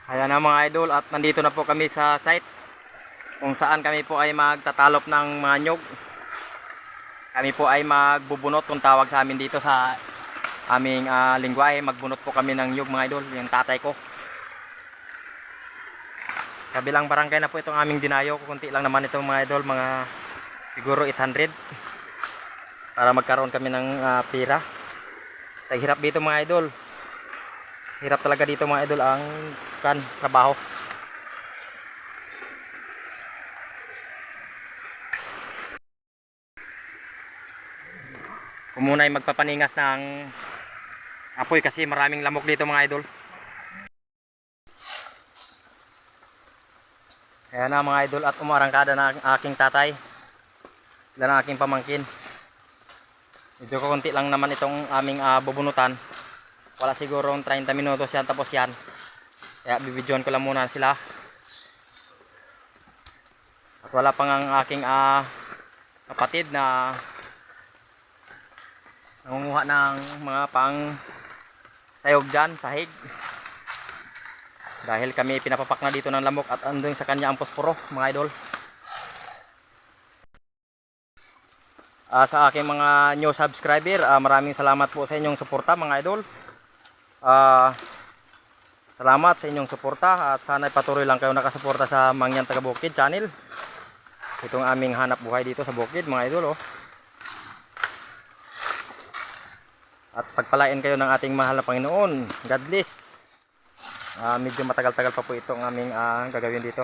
Ayan na mga idol, at nandito na po kami sa site kung saan kami po ay magtatalop ng mga nyug. Kami po ay magbubunot, kung tawag sa amin dito sa aming lingwahe. Magbunot po kami ng nyug mga idol, yung tatay ko. Kabilang barangay na po itong aming dinayo. Kunti lang naman itong mga idol, mga siguro 800 para magkaroon kami ng pira. Hirap dito mga idol. Hirap talaga dito mga idol ang trabaho. Muna ay magpapaningas ng apoy kasi maraming lamok dito mga idol. Ayan na mga idol, at umarangkada na ang aking tatay. Sila na aking pamangkin. Medyo konti lang naman itong aming bubunutan. Wala siguro 30 minutos yan, tapos yan. Kaya bibidyoan ko lang muna sila. At wala pang ang aking kapatid na nangunguha ng mga pang sayog dyan, sahig. Dahil kami pinapapak na dito ng lamok at andun sa kanya ang posporo mga idol. Sa aking mga new subscriber, maraming salamat po sa inyong suporta mga idol. Salamat sa inyong suporta at sana patuloy lang kayo nakasuporta sa Mangyan Taga Bukid channel. Itong aming hanap buhay dito sa bukid mga idol. At pagpalain kayo ng ating mahal na Panginoon. God bless. Medyo matagal-tagal pa po itong aming gagawin dito.